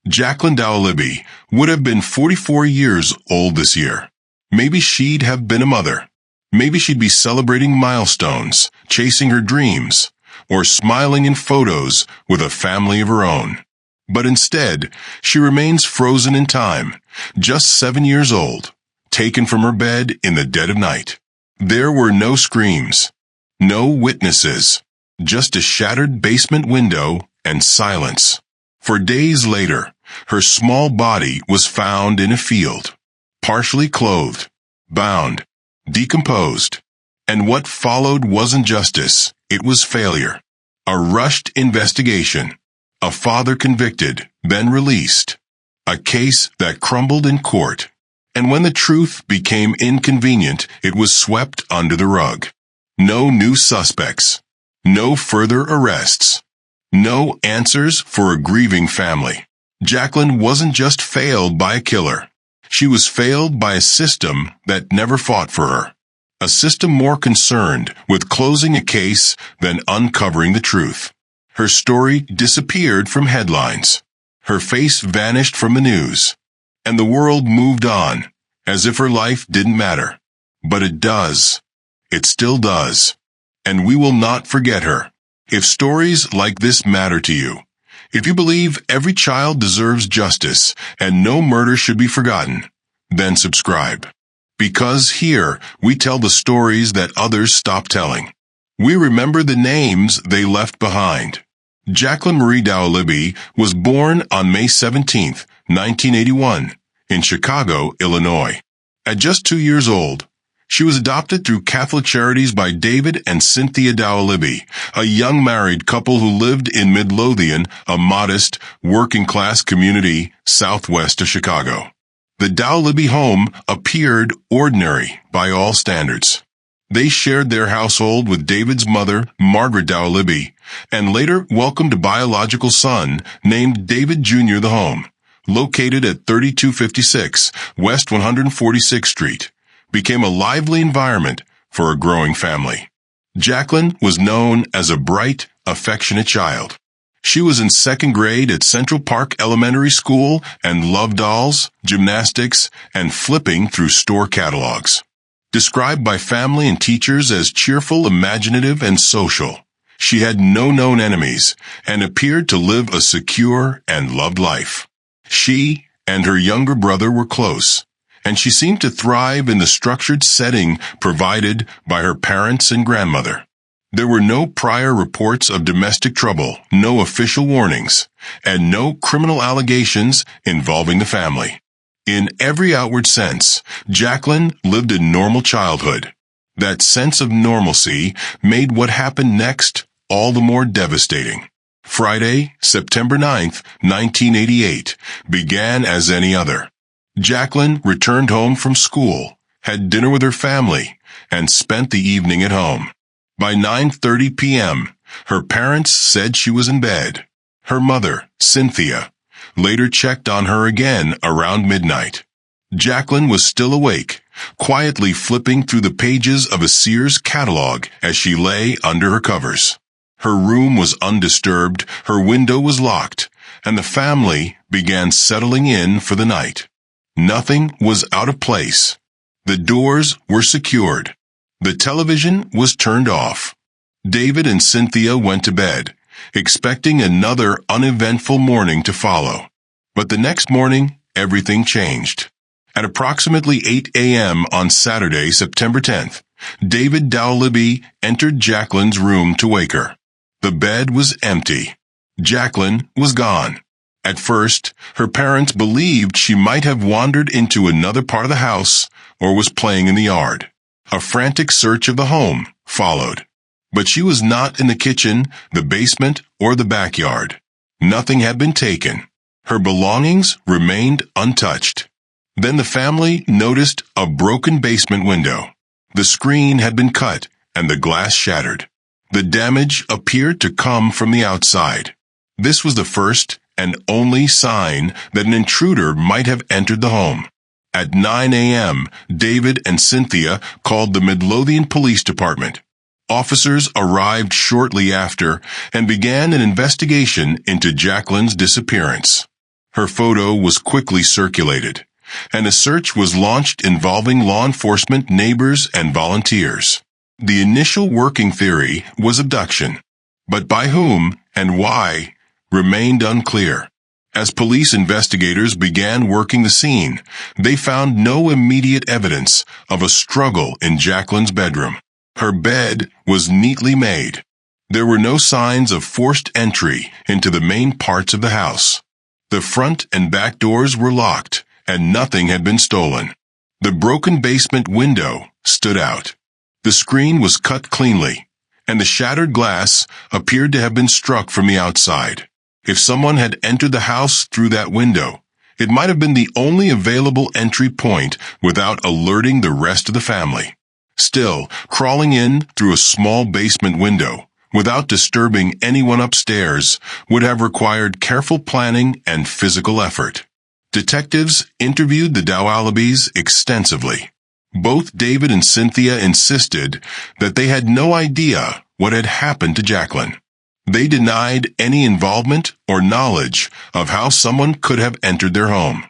Jaclyn Dowaliby would have been 44 years old this year. Maybe she'd have been a mother. Maybe she'd be celebrating milestones, chasing her dreams, or smiling in photos with a family of her own. But instead, she remains frozen in time, just 7 years old, taken from her bed in the dead of night. There were no screams, no witnesses, just a shattered basement window and silence. For days later, her small body was found in a field, partially clothed, bound, decomposed. And what followed wasn't justice, it was failure. A rushed investigation. A father convicted, then released. A case that crumbled in court. And when the truth became inconvenient, it was swept under the rug. No new suspects. No further arrests. No answers for a grieving family. Jaclyn wasn't just failed by a killer. She was failed by a system that never fought for her. A system more concerned with closing a case than uncovering the truth. Her story disappeared from headlines. Her face vanished from the news. And the world moved on, as if her life didn't matter. But it does. It still does. And we will not forget her. If stories like this matter to you, if you believe every child deserves justice and no murder should be forgotten, then subscribe. Because here we tell the stories that others stop telling. We remember the names they left behind. Jaclyn Marie Dowaliby was born on May 17, 1981, in Chicago, Illinois. At just 2 years old, she was adopted through Catholic Charities by David and Cynthia Dowaliby, a young married couple who lived in Midlothian, a modest, working-class community southwest of Chicago. The Dowaliby home appeared ordinary by all standards. They shared their household with David's mother, Margaret Dowaliby, and later welcomed a biological son named David Jr. The home, located at 3256 West 146th Street, became a lively environment for a growing family. Jaclyn was known as a bright, affectionate child. She was in second grade at Central Park Elementary School and loved dolls, gymnastics, and flipping through store catalogs. Described by family and teachers as cheerful, imaginative, and social, she had no known enemies and appeared to live a secure and loved life. She and her younger brother were close, and she seemed to thrive in the structured setting provided by her parents and grandmother. There were no prior reports of domestic trouble, no official warnings, and no criminal allegations involving the family. In every outward sense, Jaclyn lived a normal childhood. That sense of normalcy made what happened next all the more devastating. Friday, September 9th, 1988, began as any other. Jaclyn returned home from school, had dinner with her family, and spent the evening at home. By 9:30 p.m., her parents said she was in bed. Her mother, Cynthia, later checked on her again around midnight. Jaclyn was still awake, quietly flipping through the pages of a Sears catalog as she lay under her covers. Her room was undisturbed, her window was locked, and the family began settling in for the night. Nothing was out of place. The doors were secured. The television was turned off. David and Cynthia went to bed, expecting another uneventful morning to follow. But the next morning, everything changed. At approximately 8 a.m. on Saturday, September 10th, David Dowaliby entered Jaclyn's room to wake her. The bed was empty. Jaclyn was gone. At first, her parents believed she might have wandered into another part of the house or was playing in the yard. A frantic search of the home followed. But she was not in the kitchen, the basement, or the backyard. Nothing had been taken. Her belongings remained untouched. Then the family noticed a broken basement window. The screen had been cut and the glass shattered. The damage appeared to come from the outside. This was the first and only sign that an intruder might have entered the home. At 9 a.m., David and Cynthia called the Midlothian Police Department. Officers arrived shortly after and began an investigation into Jaclyn's disappearance. Her photo was quickly circulated, and a search was launched involving law enforcement, neighbors, and volunteers. The initial working theory was abduction, but by whom and why remained unclear. As police investigators began working the scene, they found no immediate evidence of a struggle in Jaclyn's bedroom. Her bed was neatly made. There were no signs of forced entry into the main parts of the house. The front and back doors were locked, and nothing had been stolen. The broken basement window stood out. The screen was cut cleanly, and the shattered glass appeared to have been struck from the outside. If someone had entered the house through that window, it might have been the only available entry point without alerting the rest of the family. Still, crawling in through a small basement window without disturbing anyone upstairs would have required careful planning and physical effort. Detectives interviewed the Dowalibys extensively. Both David and Cynthia insisted that they had no idea what had happened to Jaclyn. They denied any involvement or knowledge of how someone could have entered their home.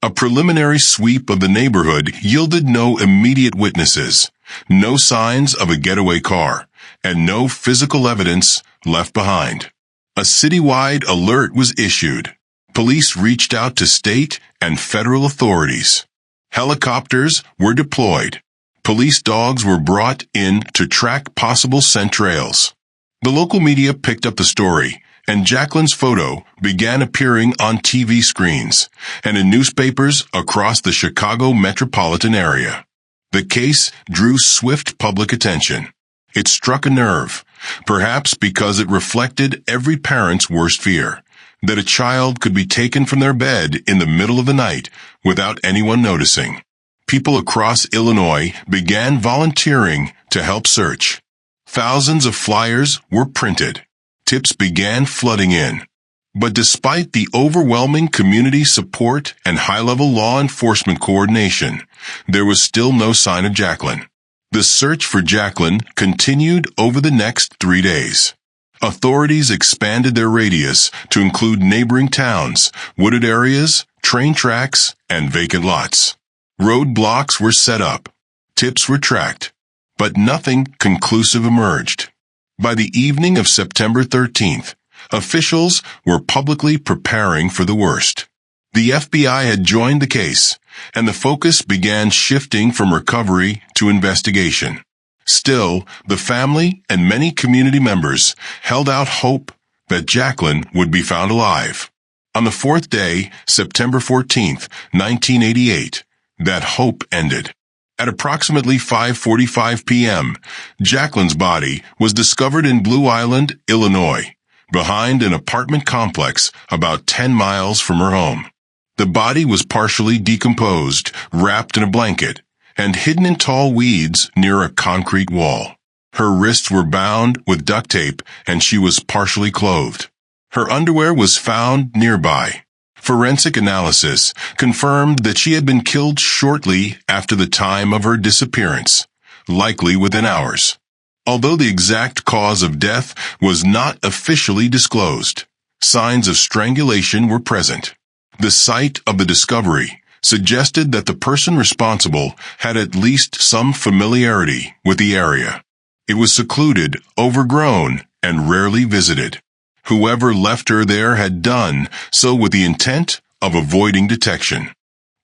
A preliminary sweep of the neighborhood yielded no immediate witnesses, no signs of a getaway car, and no physical evidence left behind. A citywide alert was issued. Police reached out to state and federal authorities. Helicopters were deployed. Police dogs were brought in to track possible scent trails. The local media picked up the story, and Jaclyn's photo began appearing on TV screens and in newspapers across the Chicago metropolitan area. The case drew swift public attention. It struck a nerve, perhaps because it reflected every parent's worst fear, that a child could be taken from their bed in the middle of the night without anyone noticing. People across Illinois began volunteering to help search. Thousands of flyers were printed. Tips began flooding in. But despite the overwhelming community support and high-level law enforcement coordination, there was still no sign of Jaclyn. The search for Jaclyn continued over the next 3 days. Authorities expanded their radius to include neighboring towns, wooded areas, train tracks, and vacant lots. Roadblocks were set up. Tips were tracked. But nothing conclusive emerged. By the evening of September 13th, officials were publicly preparing for the worst. The FBI had joined the case, and the focus began shifting from recovery to investigation. Still, the family and many community members held out hope that Jaclyn would be found alive. On the fourth day, September 14th, 1988, that hope ended. At approximately 5:45 p.m., Jaclyn's body was discovered in Blue Island, Illinois, behind an apartment complex about 10 miles from her home. The body was partially decomposed, wrapped in a blanket, and hidden in tall weeds near a concrete wall. Her wrists were bound with duct tape, and she was partially clothed. Her underwear was found nearby. Forensic analysis confirmed that she had been killed shortly after the time of her disappearance, likely within hours. Although the exact cause of death was not officially disclosed, signs of strangulation were present. The site of the discovery suggested that the person responsible had at least some familiarity with the area. It was secluded, overgrown, and rarely visited. Whoever left her there had done so with the intent of avoiding detection.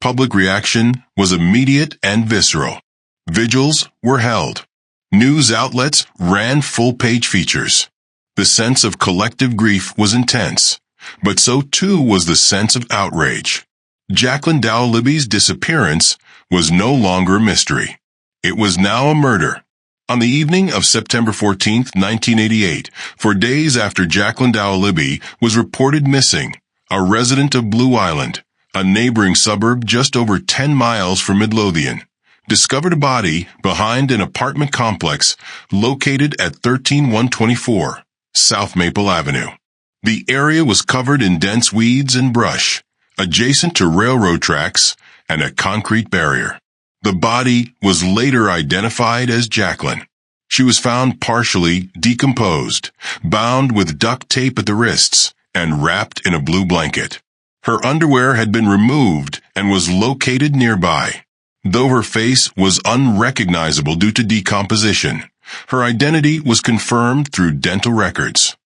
Public reaction was immediate and visceral. Vigils were held. News outlets ran full-page features. The sense of collective grief was intense, but so too was the sense of outrage. Jaclyn Dowaliby's disappearance was no longer a mystery. It was now a murder. On the evening of September 14, 1988, for days after Jaclyn Dowaliby was reported missing, a resident of Blue Island, a neighboring suburb just over 10 miles from Midlothian, discovered a body behind an apartment complex located at 13124 South Maple Avenue. The area was covered in dense weeds and brush, adjacent to railroad tracks and a concrete barrier. The body was later identified as Jaclyn. She was found partially decomposed, bound with duct tape at the wrists, and wrapped in a blue blanket. Her underwear had been removed and was located nearby. Though her face was unrecognizable due to decomposition, her identity was confirmed through dental records.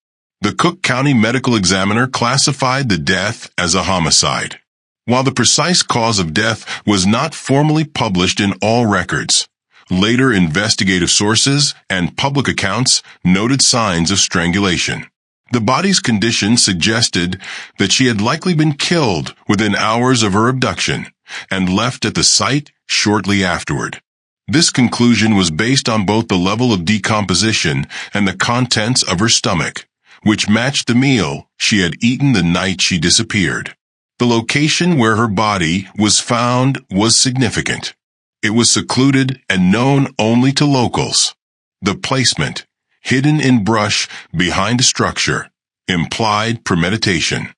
The Cook County Medical Examiner classified the death as a homicide. While the precise cause of death was not formally published in all records, later investigative sources and public accounts noted signs of strangulation. The body's condition suggested that she had likely been killed within hours of her abduction and left at the site shortly afterward. This conclusion was based on both the level of decomposition and the contents of her stomach, which matched the meal she had eaten the night she disappeared. The location where her body was found was significant. It was secluded and known only to locals. The placement, hidden in brush behind a structure, implied premeditation.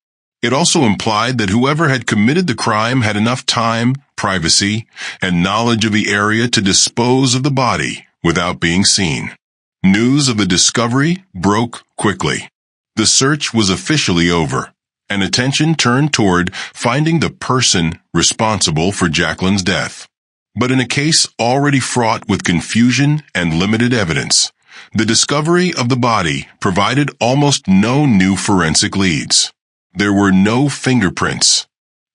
It also implied that whoever had committed the crime had enough time, privacy, and knowledge of the area to dispose of the body without being seen. News of the discovery broke quickly. The search was officially over, and attention turned toward finding the person responsible for Jaclyn's death. But in a case already fraught with confusion and limited evidence, the discovery of the body provided almost no new forensic leads. There were no fingerprints,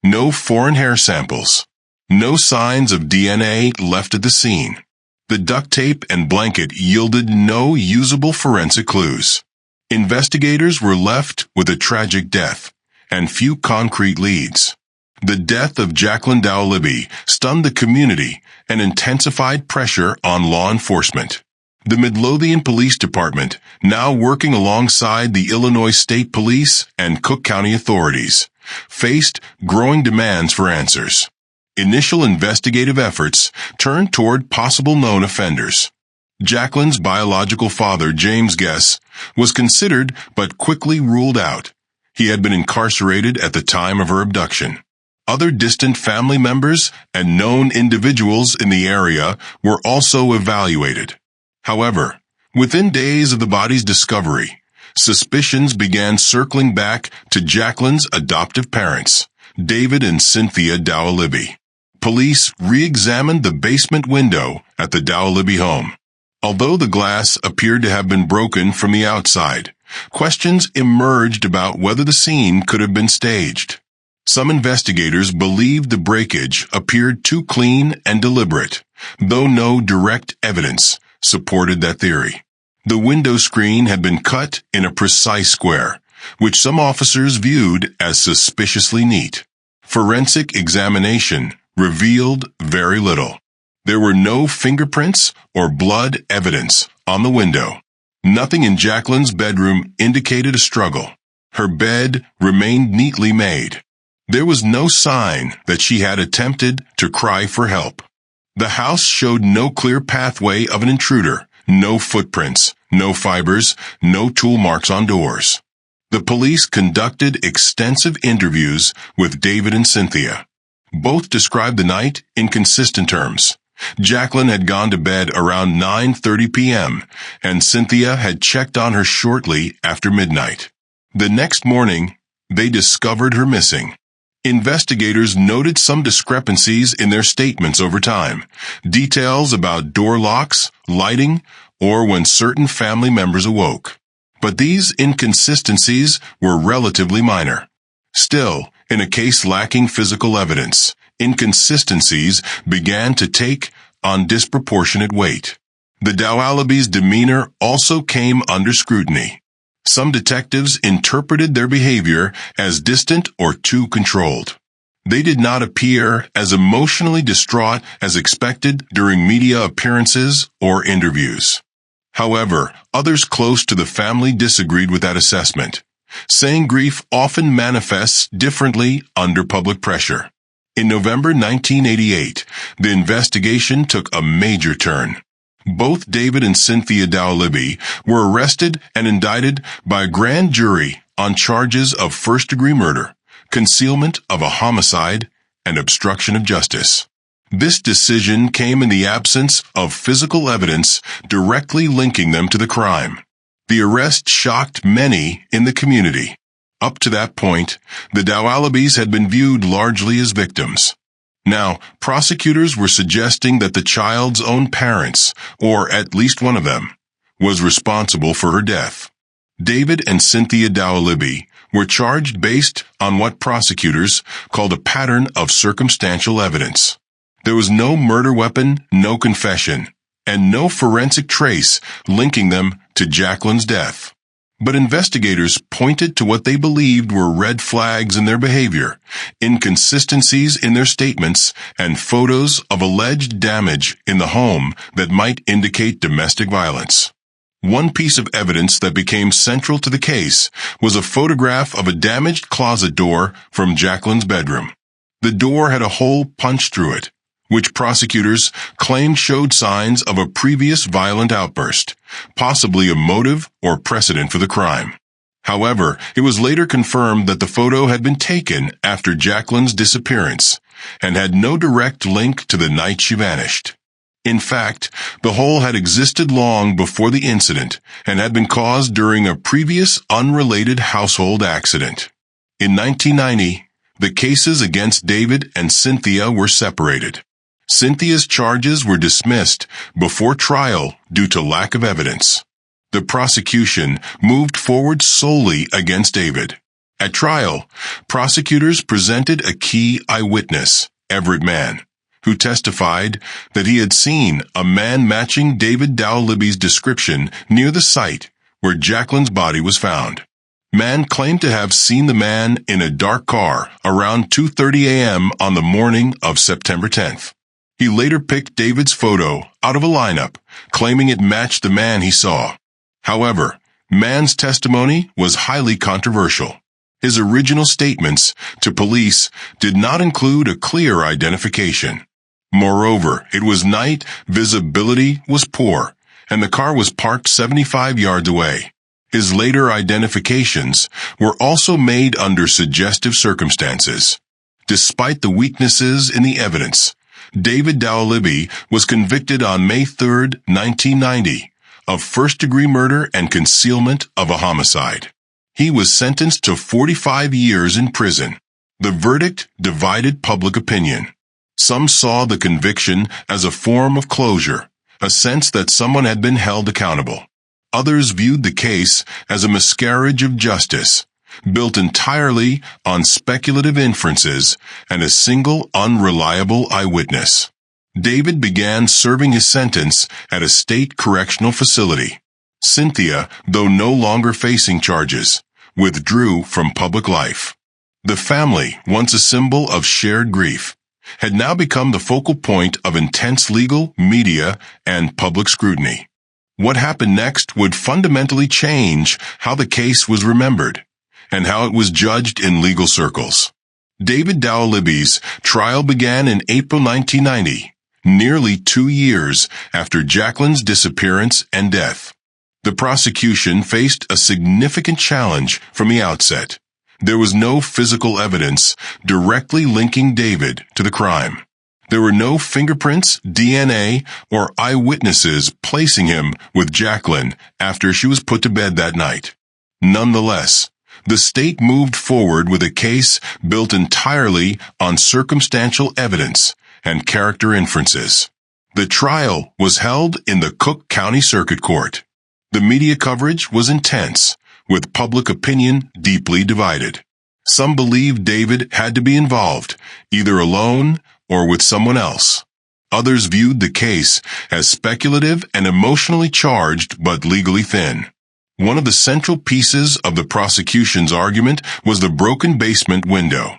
no foreign hair samples, no signs of DNA left at the scene. The duct tape and blanket yielded no usable forensic clues. Investigators were left with a tragic death and few concrete leads. The death of Jaclyn Dowaliby stunned the community and intensified pressure on law enforcement. The Midlothian Police Department, now working alongside the Illinois State Police and Cook County authorities, faced growing demands for answers. Initial investigative efforts turned toward possible known offenders. Jaclyn's biological father, James Guess, was considered but quickly ruled out. He had been incarcerated at the time of her abduction. Other distant family members and known individuals in the area were also evaluated. However, within days of the body's discovery, suspicions began circling back to Jaclyn's adoptive parents, David and Cynthia Dowaliby. Police re-examined the basement window at the Dowaliby home. Although the glass appeared to have been broken from the outside, questions emerged about whether the scene could have been staged. Some investigators believed the breakage appeared too clean and deliberate, though no direct evidence supported that theory. The window screen had been cut in a precise square, which some officers viewed as suspiciously neat. Forensic examination revealed very little. There were no fingerprints or blood evidence on the window. Nothing in Jaclyn's bedroom indicated a struggle. Her bed remained neatly made. There was no sign that she had attempted to cry for help. The house showed no clear pathway of an intruder, no footprints, no fibers, no tool marks on doors. The police conducted extensive interviews with David and Cynthia. Both described the night in consistent terms. Jaclyn had gone to bed around 9:30 p.m., and Cynthia had checked on her shortly after midnight. The next morning, they discovered her missing. Investigators noted some discrepancies in their statements over time, details about door locks, lighting, or when certain family members awoke. But these inconsistencies were relatively minor. Still, in a case lacking physical evidence, inconsistencies began to take on disproportionate weight. The Dowalibys' demeanor also came under scrutiny. Some detectives interpreted their behavior as distant or too controlled. They did not appear as emotionally distraught as expected during media appearances or interviews. However, others close to the family disagreed with that assessment, saying grief often manifests differently under public pressure. In November 1988, the investigation took a major turn. Both David and Cynthia Dowaliby were arrested and indicted by a grand jury on charges of first-degree murder, concealment of a homicide, and obstruction of justice. This decision came in the absence of physical evidence directly linking them to the crime. The arrest shocked many in the community. Up to that point, the Dowalibys had been viewed largely as victims. Now, prosecutors were suggesting that the child's own parents, or at least one of them, was responsible for her death. David and Cynthia Dowaliby were charged based on what prosecutors called a pattern of circumstantial evidence. There was no murder weapon, no confession, and no forensic trace linking them to Jaclyn's death. But investigators pointed to what they believed were red flags in their behavior, inconsistencies in their statements, and photos of alleged damage in the home that might indicate domestic violence. One piece of evidence that became central to the case was a photograph of a damaged closet door from Jaclyn's bedroom. The door had a hole punched through it, which prosecutors claimed showed signs of a previous violent outburst, possibly a motive or precedent for the crime. However, it was later confirmed that the photo had been taken after Jaclyn's disappearance and had no direct link to the night she vanished. In fact, the hole had existed long before the incident and had been caused during a previous unrelated household accident. In 1990, the cases against David and Cynthia were separated. Cynthia's charges were dismissed before trial due to lack of evidence. The prosecution moved forward solely against David. At trial, prosecutors presented a key eyewitness, Everett Mann, who testified that he had seen a man matching David Dowaliby's description near the site where Jaclyn's body was found. Mann claimed to have seen the man in a dark car around 2:30 a.m. on the morning of September 10th. He later picked David's photo out of a lineup, claiming it matched the man he saw. However, Mann's testimony was highly controversial. His original statements to police did not include a clear identification. Moreover, it was night, visibility was poor, and the car was parked 75 yards away. His later identifications were also made under suggestive circumstances. Despite the weaknesses in the evidence, David Dowaliby was convicted on May 3, 1990, of first-degree murder and concealment of a homicide. He was sentenced to 45 years in prison. The verdict divided public opinion. Some saw the conviction as a form of closure, a sense that someone had been held accountable. Others viewed the case as a miscarriage of justice, built entirely on speculative inferences and a single unreliable eyewitness. David began serving his sentence at a state correctional facility. Cynthia, though no longer facing charges, withdrew from public life. The family, once a symbol of shared grief, had now become the focal point of intense legal, media, and public scrutiny. What happened next would fundamentally change how the case was remembered and how it was judged in legal circles. David Dowaliby's trial began in April 1990, nearly 2 years after Jaclyn's disappearance and death. The prosecution faced a significant challenge from the outset. There was no physical evidence directly linking David to the crime. There were no fingerprints, DNA, or eyewitnesses placing him with Jaclyn after she was put to bed that night. Nonetheless, the state moved forward with a case built entirely on circumstantial evidence and character inferences. The trial was held in the Cook County Circuit Court. The media coverage was intense, with public opinion deeply divided. Some believed David had to be involved, either alone or with someone else. Others viewed the case as speculative and emotionally charged but legally thin. One of the central pieces of the prosecution's argument was the broken basement window.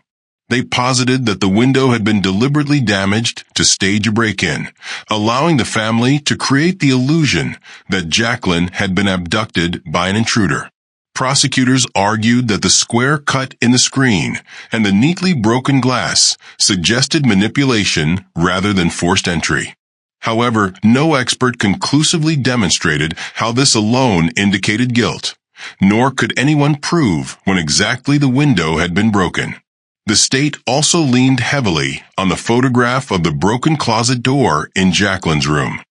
They posited that the window had been deliberately damaged to stage a break-in, allowing the family to create the illusion that Jaclyn had been abducted by an intruder. Prosecutors argued that the square cut in the screen and the neatly broken glass suggested manipulation rather than forced entry. However, no expert conclusively demonstrated how this alone indicated guilt, nor could anyone prove when exactly the window had been broken. The state also leaned heavily on the photograph of the broken closet door in Jaclyn's room.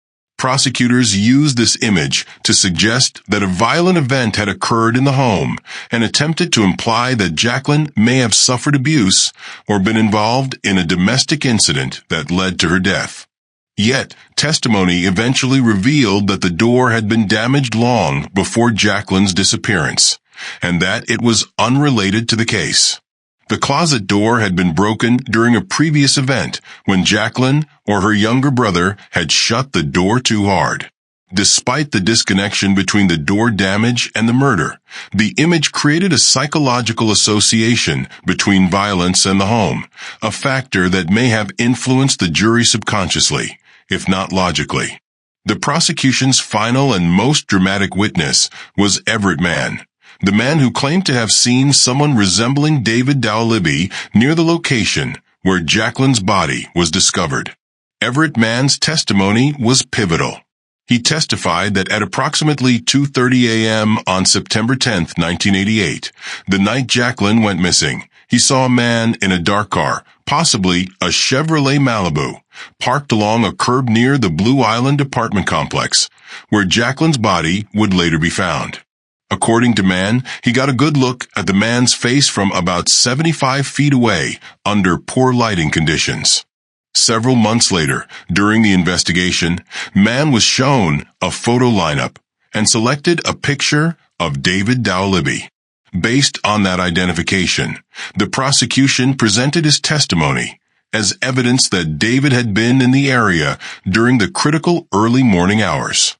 Prosecutors used this image to suggest that a violent event had occurred in the home and attempted to imply that Jaclyn may have suffered abuse or been involved in a domestic incident that led to her death. Yet, testimony eventually revealed that the door had been damaged long before Jaclyn's disappearance, and that it was unrelated to the case. The closet door had been broken during a previous event when Jaclyn or her younger brother had shut the door too hard. Despite the disconnection between the door damage and the murder, the image created a psychological association between violence and the home, a factor that may have influenced the jury subconsciously, if not logically. The prosecution's final and most dramatic witness was Everett Mann, the man who claimed to have seen someone resembling David Dowaliby near the location where Jaclyn's body was discovered. Everett Mann's testimony was pivotal. He testified that at approximately 2:30 a.m. on September 10, 1988, the night Jaclyn went missing, he saw a man in a dark car, possibly a Chevrolet Malibu, parked along a curb near the Blue Island apartment complex, where Jaclyn's body would later be found. According to Mann, he got a good look at the man's face from about 75 feet away under poor lighting conditions. Several months later, during the investigation, Mann was shown a photo lineup and selected a picture of David Dowaliby. Based on that identification, the prosecution presented his testimony as evidence that David had been in the area during the critical early morning hours.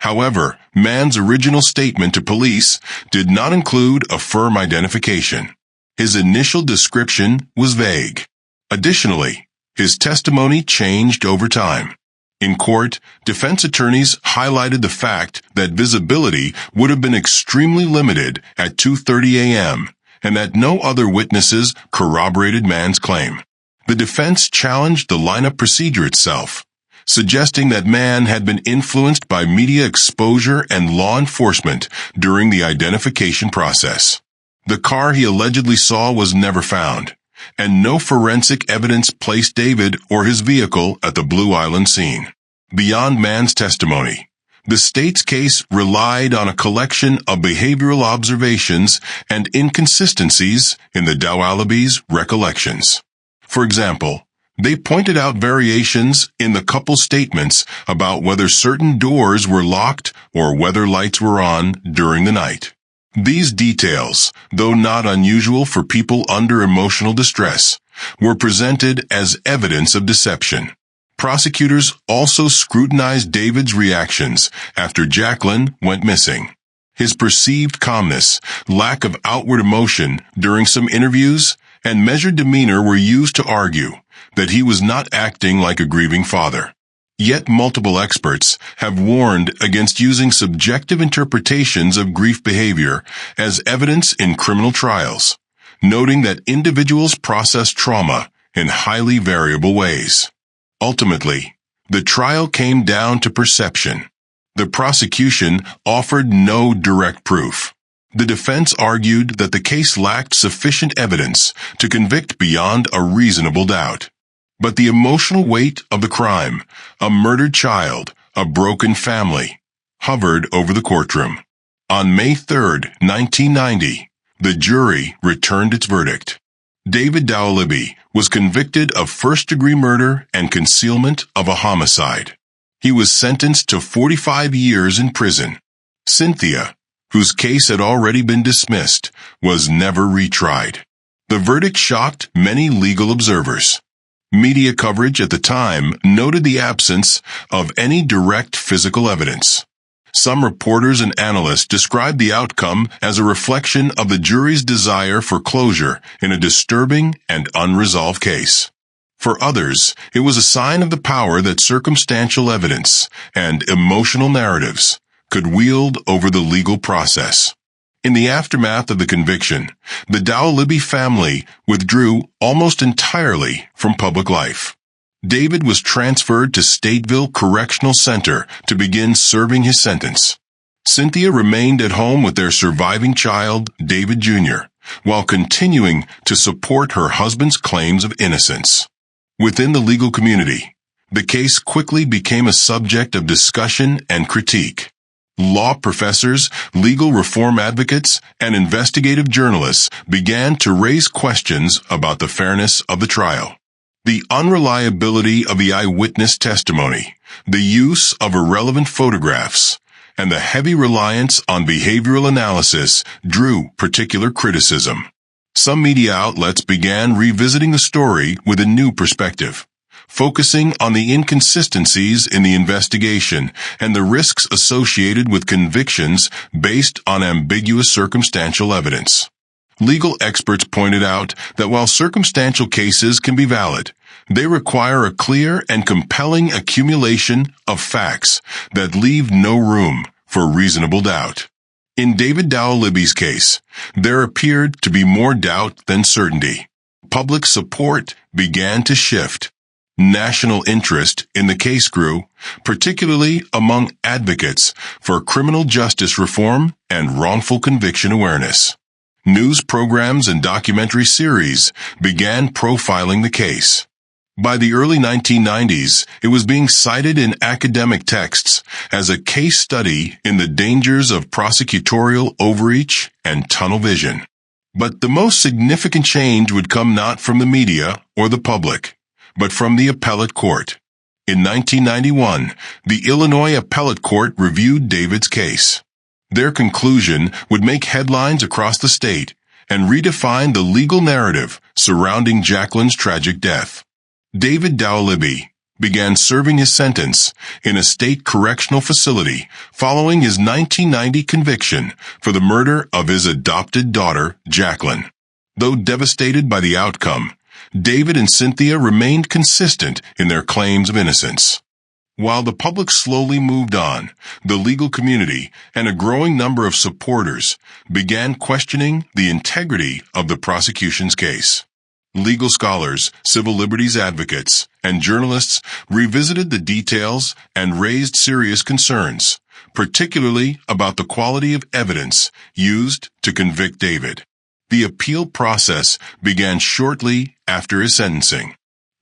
However, Mann's original statement to police did not include a firm identification. His initial description was vague. Additionally, his testimony changed over time. In court, defense attorneys highlighted the fact that visibility would have been extremely limited at 2:30 a.m. and that no other witnesses corroborated Mann's claim. The defense challenged the lineup procedure itself, suggesting that Mann had been influenced by media exposure and law enforcement during the identification process. The car he allegedly saw was never found, and no forensic evidence placed David or his vehicle at the Blue Island scene. Beyond Mann's testimony, the state's case relied on a collection of behavioral observations and inconsistencies in the Dowalibys' recollections. For example, they pointed out variations in the couple's statements about whether certain doors were locked or whether lights were on during the night. These details, though not unusual for people under emotional distress, were presented as evidence of deception. Prosecutors also scrutinized David's reactions after Jaclyn went missing. His perceived calmness, lack of outward emotion during some interviews, and measured demeanor were used to argue that he was not acting like a grieving father. Yet multiple experts have warned against using subjective interpretations of grief behavior as evidence in criminal trials, noting that individuals process trauma in highly variable ways. Ultimately, the trial came down to perception. The prosecution offered no direct proof. The defense argued that the case lacked sufficient evidence to convict beyond a reasonable doubt. But the emotional weight of the crime, a murdered child, a broken family, hovered over the courtroom. On May 3, 1990, the jury returned its verdict. David Dowaliby was convicted of first-degree murder and concealment of a homicide. He was sentenced to 45 years in prison. Cynthia, whose case had already been dismissed, was never retried. The verdict shocked many legal observers. Media coverage at the time noted the absence of any direct physical evidence. Some reporters and analysts described the outcome as a reflection of the jury's desire for closure in a disturbing and unresolved case. For others, it was a sign of the power that circumstantial evidence and emotional narratives could wield over the legal process. In the aftermath of the conviction, the Dowaliby family withdrew almost entirely from public life. David was transferred to Stateville Correctional Center to begin serving his sentence. Cynthia remained at home with their surviving child, David Jr., while continuing to support her husband's claims of innocence. Within the legal community, The case quickly became a subject of discussion and critique. Law professors, legal reform advocates, and investigative journalists began to raise questions about the fairness of the trial. The unreliability of the eyewitness testimony, the use of irrelevant photographs, and the heavy reliance on behavioral analysis drew particular criticism. Some media outlets began revisiting the story with a new perspective, focusing on the inconsistencies in the investigation and the risks associated with convictions based on ambiguous circumstantial evidence. Legal experts pointed out that while circumstantial cases can be valid, they require a clear and compelling accumulation of facts that leave no room for reasonable doubt. In David Dowaliby's case, there appeared to be more doubt than certainty. Public support began to shift. National interest in the case grew, particularly among advocates for criminal justice reform and wrongful conviction awareness. News programs and documentary series began profiling the case. By the early 1990s, it was being cited in academic texts as a case study in the dangers of prosecutorial overreach and tunnel vision. But the most significant change would come not from the media or the public, but from the appellate court. In 1991, the Illinois Appellate Court reviewed David's case. Their conclusion would make headlines across the state and redefine the legal narrative surrounding Jaclyn's tragic death. David Dowaliby began serving his sentence in a state correctional facility following his 1990 conviction for the murder of his adopted daughter, Jaclyn. Though devastated by the outcome, David and Cynthia remained consistent in their claims of innocence. While the public slowly moved on, the legal community and a growing number of supporters began questioning the integrity of the prosecution's case. Legal scholars, civil liberties advocates, and journalists revisited the details and raised serious concerns, particularly about the quality of evidence used to convict David. The appeal process began shortly after his sentencing.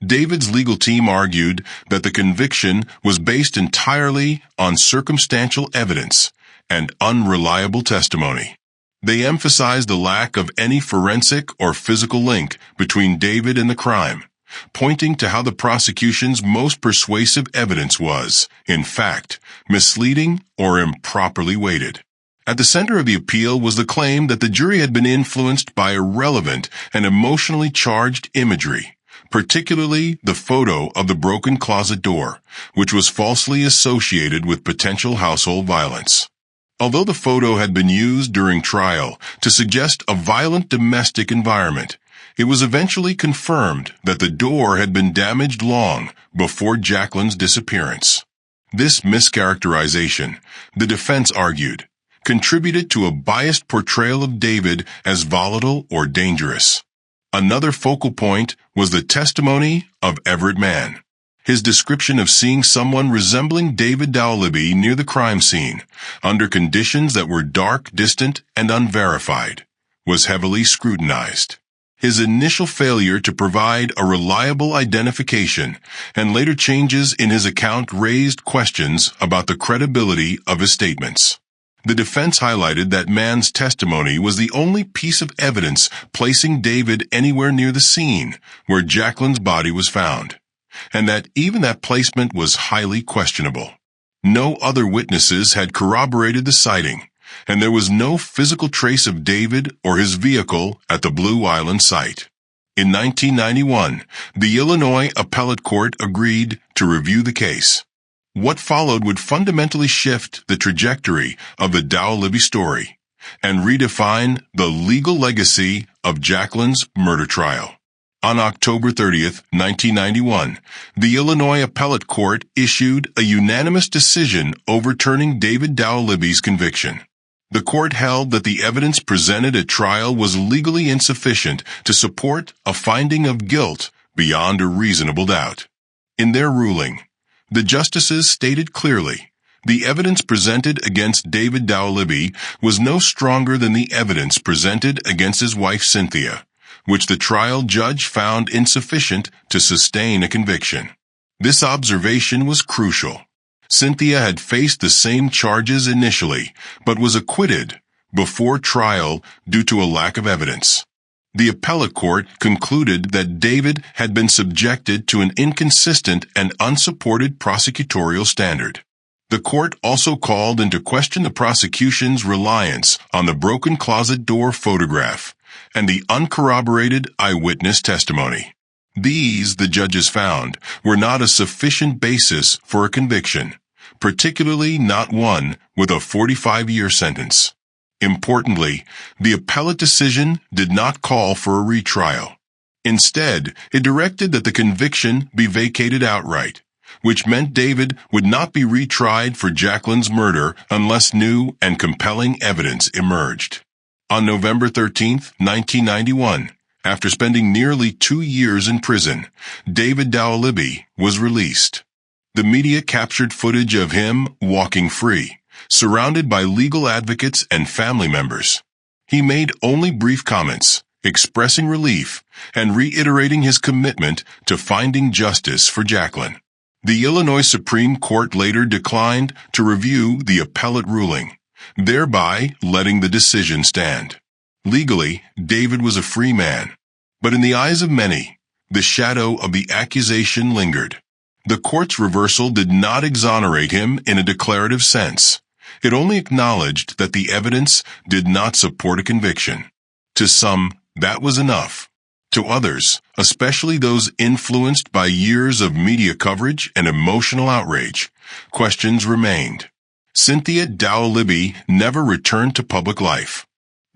David's legal team argued that the conviction was based entirely on circumstantial evidence and unreliable testimony. They emphasized the lack of any forensic or physical link between David and the crime, pointing to how the prosecution's most persuasive evidence was, in fact, misleading or improperly weighted. At the center of the appeal was the claim that the jury had been influenced by irrelevant and emotionally charged imagery, particularly the photo of the broken closet door, which was falsely associated with potential household violence. Although the photo had been used during trial to suggest a violent domestic environment, it was eventually confirmed that the door had been damaged long before Jaclyn's disappearance. This mischaracterization, the defense argued, contributed to a biased portrayal of David as volatile or dangerous. Another focal point was the testimony of Everett Mann. His description of seeing someone resembling David Dowaliby near the crime scene, under conditions that were dark, distant, and unverified, was heavily scrutinized. His initial failure to provide a reliable identification and later changes in his account raised questions about the credibility of his statements. The defense highlighted that Mann's testimony was the only piece of evidence placing David anywhere near the scene where Jaclyn's body was found, and that even that placement was highly questionable. No other witnesses had corroborated the sighting, and there was no physical trace of David or his vehicle at the Blue Island site. In 1991, the Illinois Appellate Court agreed to review the case. What followed would fundamentally shift the trajectory of the Dowaliby story and redefine the legal legacy of Jaclyn's murder trial. On October 30th, 1991, the Illinois Appellate Court issued a unanimous decision overturning David Dowaliby's conviction. The court held that the evidence presented at trial was legally insufficient to support a finding of guilt beyond a reasonable doubt. In their ruling, the justices stated clearly, the evidence presented against David Dowaliby was no stronger than the evidence presented against his wife Cynthia, which the trial judge found insufficient to sustain a conviction. This observation was crucial. Cynthia had faced the same charges initially, but was acquitted before trial due to a lack of evidence. The appellate court concluded that David had been subjected to an inconsistent and unsupported prosecutorial standard. The court also called into question the prosecution's reliance on the broken closet door photograph and the uncorroborated eyewitness testimony. These, the judges found, were not a sufficient basis for a conviction, particularly not one with a 45-year sentence. Importantly, the appellate decision did not call for a retrial. Instead, it directed that the conviction be vacated outright, which meant David would not be retried for Jaclyn's murder unless new and compelling evidence emerged. On November 13, 1991, after spending nearly 2 years in prison, David Dowaliby was released. The media captured footage of him walking free, surrounded by legal advocates and family members. He made only brief comments, expressing relief and reiterating his commitment to finding justice for Jaclyn. The Illinois Supreme Court later declined to review the appellate ruling, thereby letting the decision stand. Legally, David was a free man, but in the eyes of many, the shadow of the accusation lingered. The court's reversal did not exonerate him in a declarative sense. It only acknowledged that the evidence did not support a conviction. To some, that was enough. To others, especially those influenced by years of media coverage and emotional outrage, questions remained. Cynthia Dowaliby never returned to public life.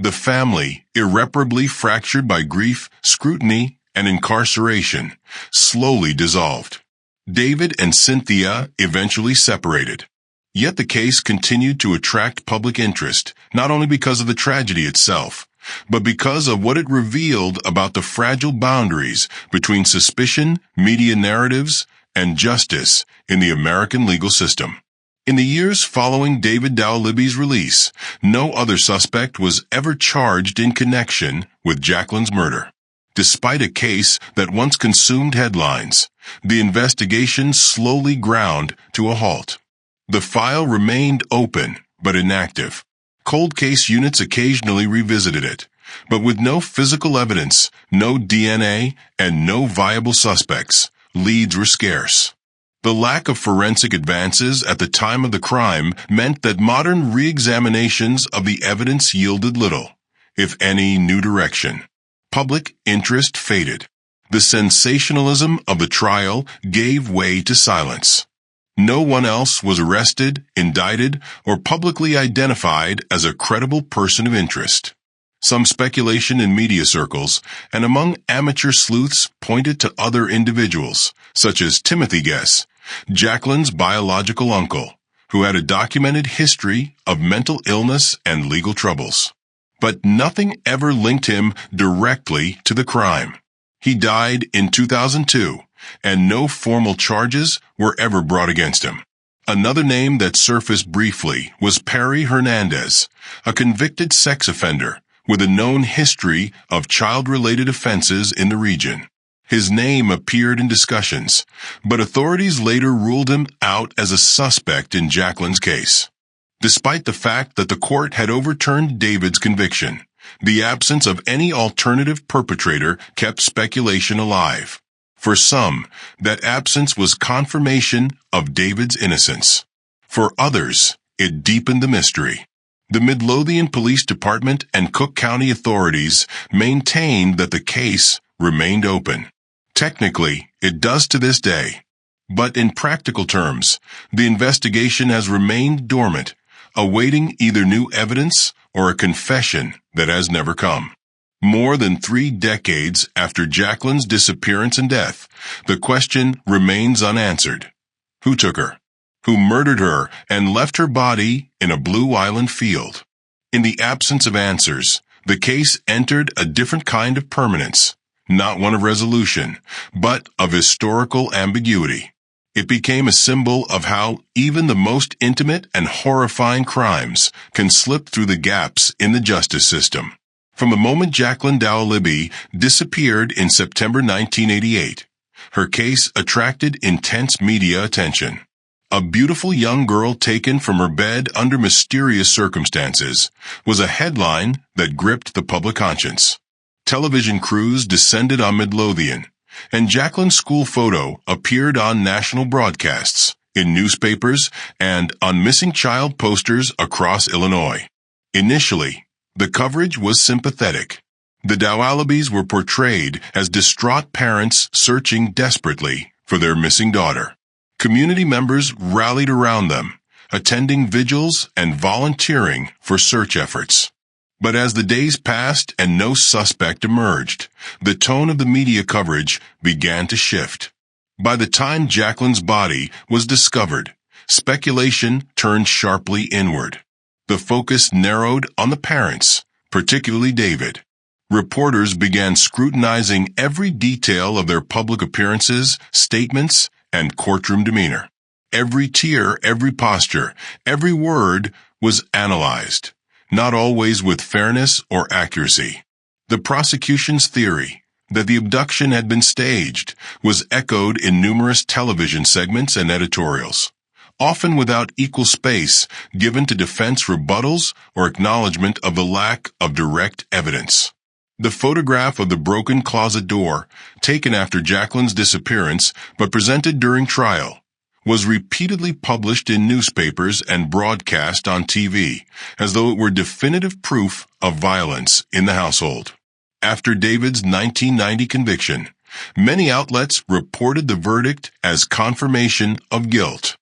The family, irreparably fractured by grief, scrutiny, and incarceration, slowly dissolved. David and Cynthia eventually separated. Yet the case continued to attract public interest, not only because of the tragedy itself, but because of what it revealed about the fragile boundaries between suspicion, media narratives, and justice in the American legal system. In the years following David Dowaliby's release, no other suspect was ever charged in connection with Jaclyn's murder. Despite a case that once consumed headlines, the investigation slowly ground to a halt. The file remained open but inactive. Cold case units occasionally revisited it, but with no physical evidence, no DNA, and no viable suspects, leads were scarce. The lack of forensic advances at the time of the crime meant that modern re-examinations of the evidence yielded little, if any, new direction. Public interest faded. The sensationalism of the trial gave way to silence. No one else was arrested, indicted, or publicly identified as a credible person of interest. Some speculation in media circles and among amateur sleuths pointed to other individuals, such as Timothy Guess, Jaclyn's biological uncle, who had a documented history of mental illness and legal troubles. But nothing ever linked him directly to the crime. He died in 2002, and no formal charges were ever brought against him. Another name that surfaced briefly was Perry Hernandez, a convicted sex offender with a known history of child-related offenses in the region. His name appeared in discussions, but authorities later ruled him out as a suspect in Jaclyn's case. Despite the fact that the court had overturned David's conviction, the absence of any alternative perpetrator kept speculation alive. For some, that absence was confirmation of David's innocence. For others, it deepened the mystery. The Midlothian Police Department and Cook County authorities maintained that the case remained open. Technically, it does to this day. But in practical terms, the investigation has remained dormant, awaiting either new evidence or a confession that has never come. More than 3 decades after Jaclyn's disappearance and death, the question remains unanswered. Who took her? Who murdered her and left her body in a Blue Island field? In the absence of answers, the case entered a different kind of permanence, not one of resolution, but of historical ambiguity. It became a symbol of how even the most intimate and horrifying crimes can slip through the gaps in the justice system. From the moment Jaclyn Dowaliby disappeared in September 1988, her case attracted intense media attention. A beautiful young girl taken from her bed under mysterious circumstances was a headline that gripped the public conscience. Television crews descended on Midlothian, and Jaclyn's school photo appeared on national broadcasts, in newspapers, and on missing child posters across Illinois. Initially, the coverage was sympathetic. The Dowalibys were portrayed as distraught parents searching desperately for their missing daughter. Community members rallied around them, attending vigils and volunteering for search efforts. But as the days passed and no suspect emerged, the tone of the media coverage began to shift. By the time Jaclyn's body was discovered, speculation turned sharply inward. The focus narrowed on the parents, particularly David. Reporters began scrutinizing every detail of their public appearances, statements, and courtroom demeanor. Every tear, every posture, every word was analyzed, not always with fairness or accuracy. The prosecution's theory that the abduction had been staged was echoed in numerous television segments and editorials, often without equal space given to defense rebuttals or acknowledgement of the lack of direct evidence. The photograph of the broken closet door, taken after Jaclyn's disappearance but presented during trial, was repeatedly published in newspapers and broadcast on TV, as though it were definitive proof of violence in the household. After David's 1990 conviction, many outlets reported the verdict as confirmation of guilt.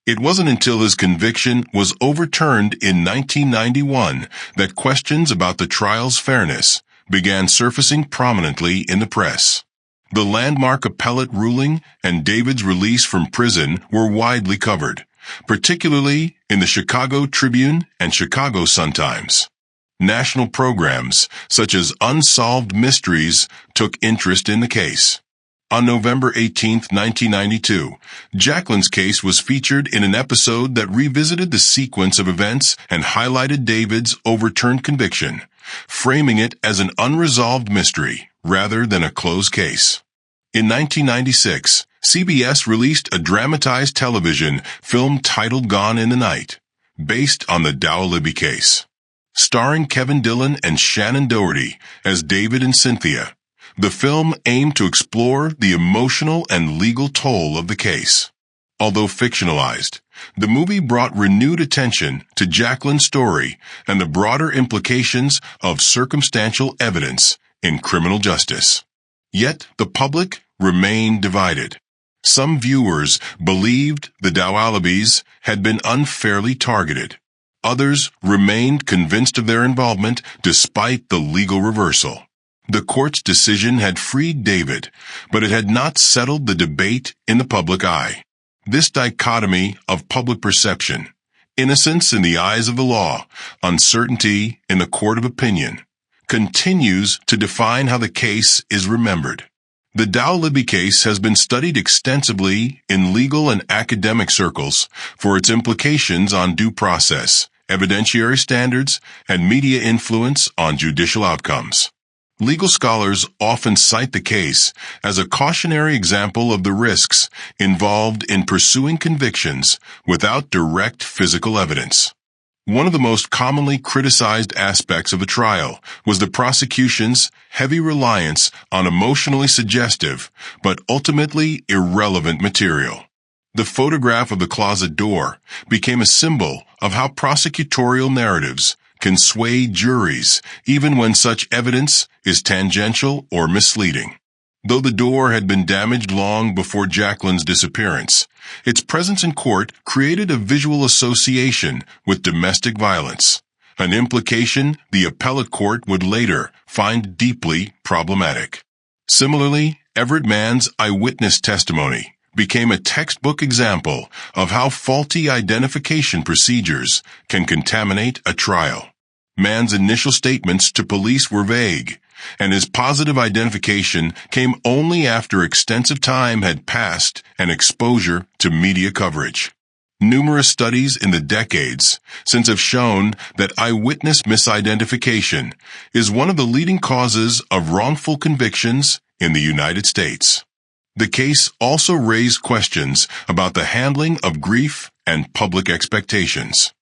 It wasn't until his conviction was overturned in 1991 that questions about the trial's fairness began surfacing prominently in the press. The landmark appellate ruling and David's release from prison were widely covered, particularly in the Chicago Tribune and Chicago Sun-Times. National programs, such as Unsolved Mysteries, took interest in the case. On November 18, 1992, Jaclyn's case was featured in an episode that revisited the sequence of events and highlighted David's overturned conviction, framing it as an unresolved mystery rather than a closed case. In 1996, CBS released a dramatized television film titled Gone in the Night, based on the Dowaliby case. Starring Kevin Dillon and Shannon Doherty as David and Cynthia, the film aimed to explore the emotional and legal toll of the case. Although fictionalized, the movie brought renewed attention to Jaclyn's story and the broader implications of circumstantial evidence in criminal justice. Yet the public remained divided. Some viewers believed the Dowalibys had been unfairly targeted. Others remained convinced of their involvement despite the legal reversal. The court's decision had freed David, but it had not settled the debate in the public eye. This dichotomy of public perception, innocence in the eyes of the law, uncertainty in the court of opinion, continues to define how the case is remembered. The Dowaliby case has been studied extensively in legal and academic circles for its implications on due process, evidentiary standards, and media influence on judicial outcomes. Legal scholars often cite the case as a cautionary example of the risks involved in pursuing convictions without direct physical evidence. One of the most commonly criticized aspects of the trial was the prosecution's heavy reliance on emotionally suggestive but ultimately irrelevant material. The photograph of the closet door became a symbol of how prosecutorial narratives can sway juries even when such evidence is tangential or misleading. Though the door had been damaged long before Jaclyn's disappearance, its presence in court created a visual association with domestic violence, an implication the appellate court would later find deeply problematic. Similarly, Everett Mann's eyewitness testimony became a textbook example of how faulty identification procedures can contaminate a trial. Mann's initial statements to police were vague, and his positive identification came only after extensive time had passed and exposure to media coverage. Numerous studies in the decades since have shown that eyewitness misidentification is one of the leading causes of wrongful convictions in the United States. The case also raised questions about the handling of grief and public expectations.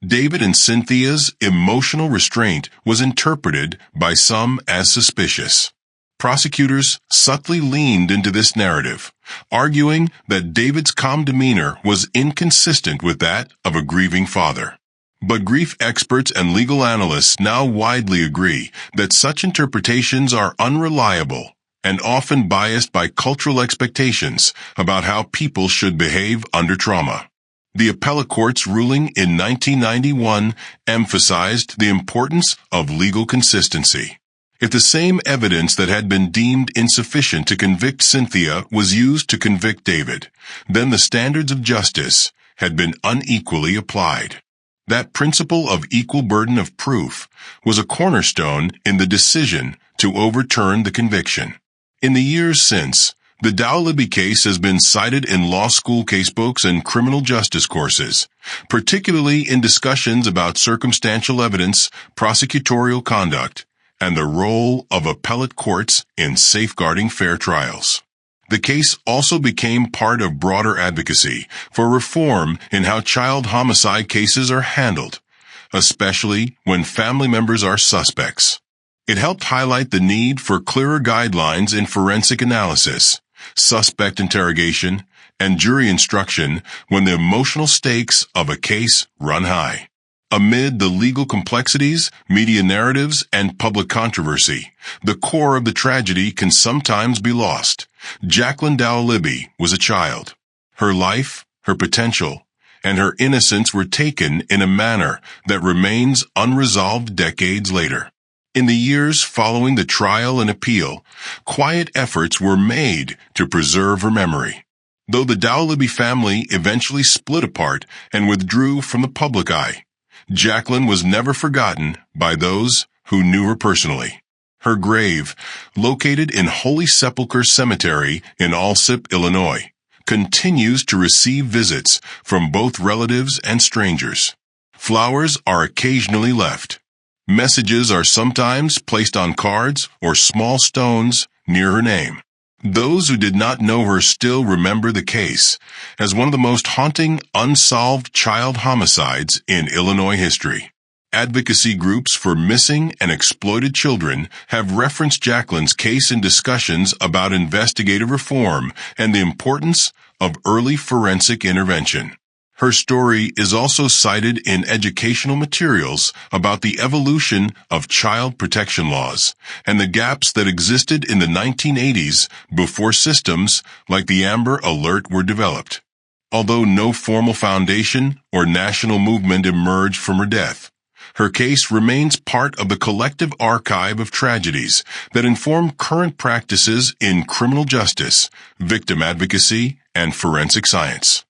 David and Cynthia's emotional restraint was interpreted by some as suspicious. Prosecutors subtly leaned into this narrative, arguing that David's calm demeanor was inconsistent with that of a grieving father. But grief experts and legal analysts now widely agree that such interpretations are unreliable and often biased by cultural expectations about how people should behave under trauma. The appellate court's ruling in 1991 emphasized the importance of legal consistency. If the same evidence that had been deemed insufficient to convict Cynthia was used to convict David, then the standards of justice had been unequally applied. That principle of equal burden of proof was a cornerstone in the decision to overturn the conviction. In the years since, the Dowaliby case has been cited in law school casebooks and criminal justice courses, particularly in discussions about circumstantial evidence, prosecutorial conduct, and the role of appellate courts in safeguarding fair trials. The case also became part of broader advocacy for reform in how child homicide cases are handled, especially when family members are suspects. It helped highlight the need for clearer guidelines in forensic analysis, suspect interrogation, and jury instruction when the emotional stakes of a case run high. Amid the legal complexities, media narratives, and public controversy, the core of the tragedy can sometimes be lost. Jaclyn Dowaliby was a child. Her life, her potential, and her innocence were taken in a manner that remains unresolved decades later. In the years following the trial and appeal, quiet efforts were made to preserve her memory. Though the Dowaliby family eventually split apart and withdrew from the public eye, Jaclyn was never forgotten by those who knew her personally. Her grave, located in Holy Sepulchre Cemetery in Alsip, Illinois, continues to receive visits from both relatives and strangers. Flowers are occasionally left. Messages are sometimes placed on cards or small stones near her name. Those who did not know her still remember the case as one of the most haunting unsolved child homicides in Illinois history. Advocacy groups for missing and exploited children have referenced Jaclyn's case in discussions about investigative reform and the importance of early forensic intervention. Her story is also cited in educational materials about the evolution of child protection laws and the gaps that existed in the 1980s before systems like the Amber Alert were developed. Although no formal foundation or national movement emerged from her death, her case remains part of the collective archive of tragedies that inform current practices in criminal justice, victim advocacy, and forensic science.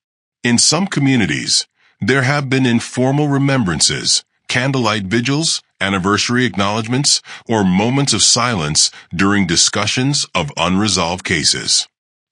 In some communities, there have been informal remembrances, candlelight vigils, anniversary acknowledgments, or moments of silence during discussions of unresolved cases.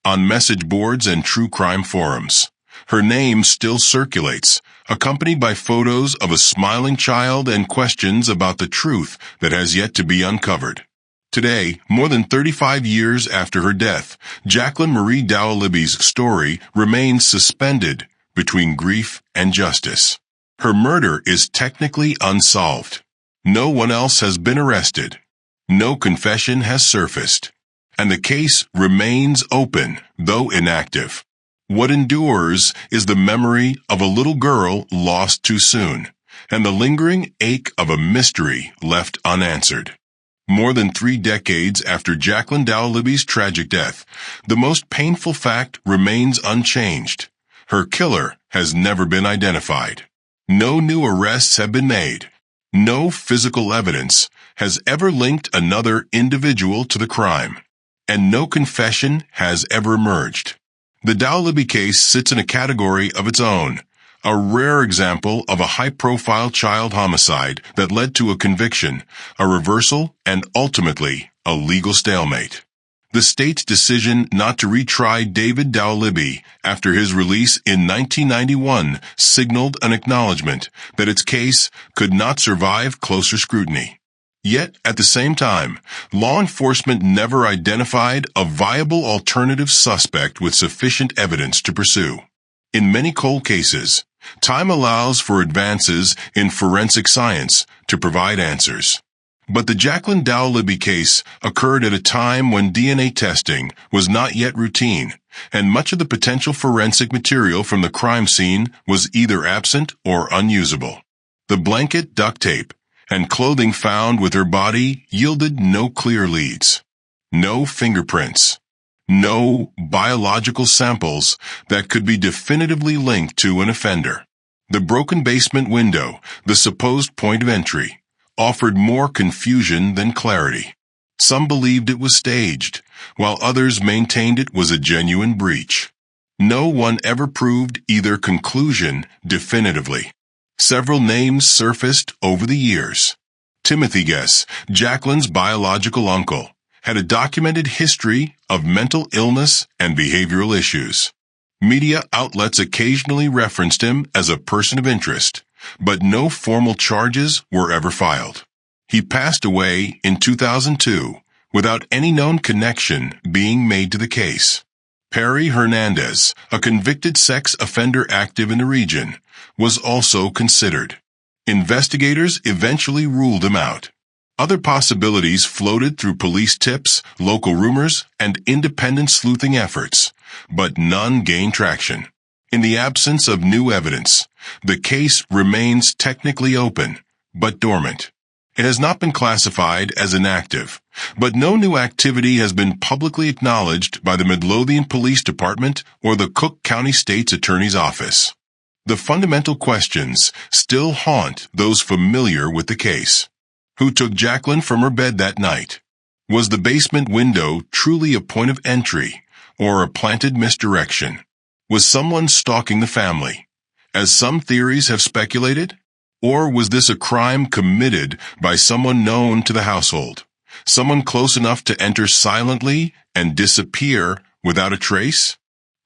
On message boards and true crime forums, her name still circulates, accompanied by photos of a smiling child and questions about the truth that has yet to be uncovered. Today, more than 35 years after her death, Jaclyn Marie Dowaliby's story remains suspended between grief and justice. Her murder is technically unsolved. No one else has been arrested. No confession has surfaced. And the case remains open, though inactive. What endures is the memory of a little girl lost too soon, and the lingering ache of a mystery left unanswered. More than 3 decades after Jaclyn Dowaliby's tragic death, the most painful fact remains unchanged. Her killer has never been identified. No new arrests have been made. No physical evidence has ever linked another individual to the crime. And no confession has ever emerged. The Dowaliby case sits in a category of its own, a rare example of a high-profile child homicide that led to a conviction, a reversal, and ultimately a legal stalemate. The state's decision not to retry David Dowaliby after his release in 1991 signaled an acknowledgement that its case could not survive closer scrutiny. Yet, at the same time, law enforcement never identified a viable alternative suspect with sufficient evidence to pursue. In many cold cases, time allows for advances in forensic science to provide answers. But the Jaclyn Dowaliby case occurred at a time when DNA testing was not yet routine, and much of the potential forensic material from the crime scene was either absent or unusable. The blanket, duct tape, and clothing found with her body yielded no clear leads, no fingerprints, no biological samples that could be definitively linked to an offender. The broken basement window, the supposed point of entry, offered more confusion than clarity. Some believed it was staged, while others maintained it was a genuine breach. No one ever proved either conclusion definitively. Several names surfaced over the years. Timothy Guess, Jaclyn's biological uncle, had a documented history of mental illness and behavioral issues. Media outlets occasionally referenced him as a person of interest, but no formal charges were ever filed. He passed away in 2002 without any known connection being made to the case. Perry Hernandez, a convicted sex offender active in the region, was also considered. Investigators eventually ruled him out. Other possibilities floated through police tips, local rumors, and independent sleuthing efforts, but none gained traction. In the absence of new evidence, the case remains technically open, but dormant. It has not been classified as inactive, but no new activity has been publicly acknowledged by the Midlothian Police Department or the Cook County State's Attorney's Office. The fundamental questions still haunt those familiar with the case. Who took Jaclyn from her bed that night? Was the basement window truly a point of entry or a planted misdirection? Was someone stalking the family, as some theories have speculated? Or was this a crime committed by someone known to the household, someone close enough to enter silently and disappear without a trace?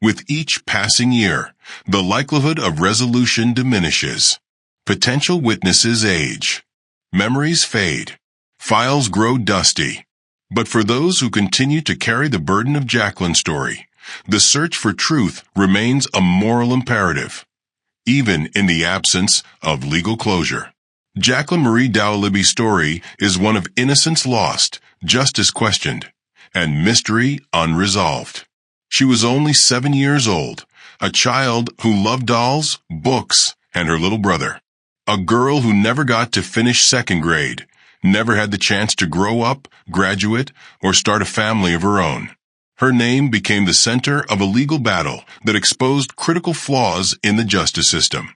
With each passing year, the likelihood of resolution diminishes. Potential witnesses age. Memories fade. Files grow dusty. But for those who continue to carry the burden of Jaclyn's story, the search for truth remains a moral imperative, even in the absence of legal closure. Jaclyn Marie Dowaliby's story is one of innocence lost, justice questioned, and mystery unresolved. She was only 7 years old, a child who loved dolls, books, and her little brother. A girl who never got to finish second grade, never had the chance to grow up, graduate, or start a family of her own. Her name became the center of a legal battle that exposed critical flaws in the justice system.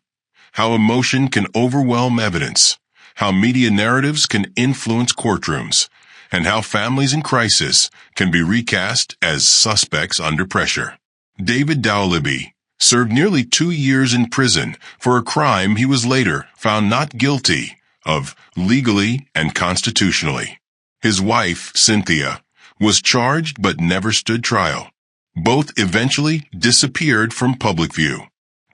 How emotion can overwhelm evidence, how media narratives can influence courtrooms, and how families in crisis can be recast as suspects under pressure. David Dowaliby served nearly 2 years in prison for a crime he was later found not guilty of legally and constitutionally. His wife, Cynthia, was charged but never stood trial. Both eventually disappeared from public view.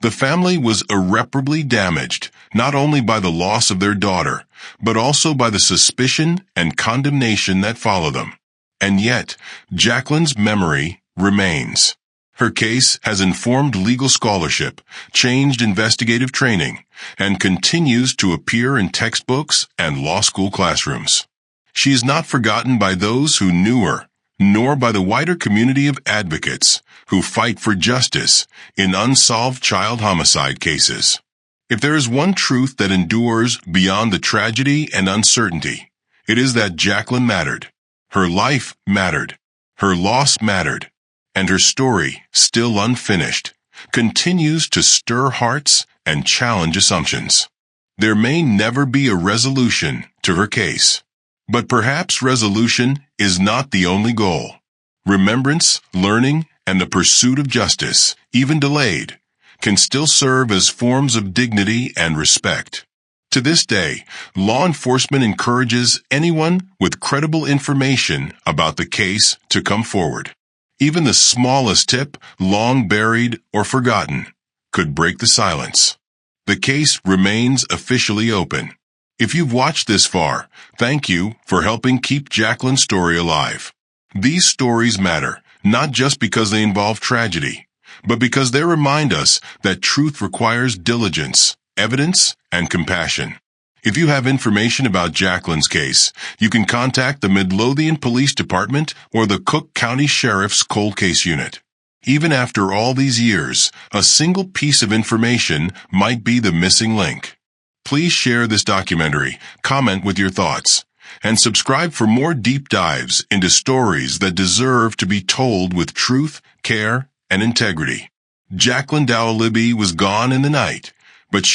The family was irreparably damaged, not only by the loss of their daughter, but also by the suspicion and condemnation that followed them. And yet, Jaclyn's memory remains. Her case has informed legal scholarship, changed investigative training, and continues to appear in textbooks and law school classrooms. She is not forgotten by those who knew her, nor by the wider community of advocates who fight for justice in unsolved child homicide cases. If there is one truth that endures beyond the tragedy and uncertainty, it is that Jaclyn mattered. Her life mattered. Her loss mattered. And her story, still unfinished, continues to stir hearts and challenge assumptions. There may never be a resolution to her case, but perhaps resolution is not the only goal. Remembrance, learning, and the pursuit of justice, even delayed, can still serve as forms of dignity and respect. To this day, law enforcement encourages anyone with credible information about the case to come forward. Even the smallest tip, long buried or forgotten, could break the silence. The case remains officially open. If you've watched this far, thank you for helping keep Jaclyn's story alive. These stories matter, not just because they involve tragedy, but because they remind us that truth requires diligence, evidence, and compassion. If you have information about Jaclyn's case, you can contact the Midlothian Police Department or the Cook County Sheriff's Cold Case Unit. Even after all these years, a single piece of information might be the missing link. Please share this documentary, comment with your thoughts, and subscribe for more deep dives into stories that deserve to be told with truth, care, and integrity. Jaclyn Dowaliby was gone in the night, but she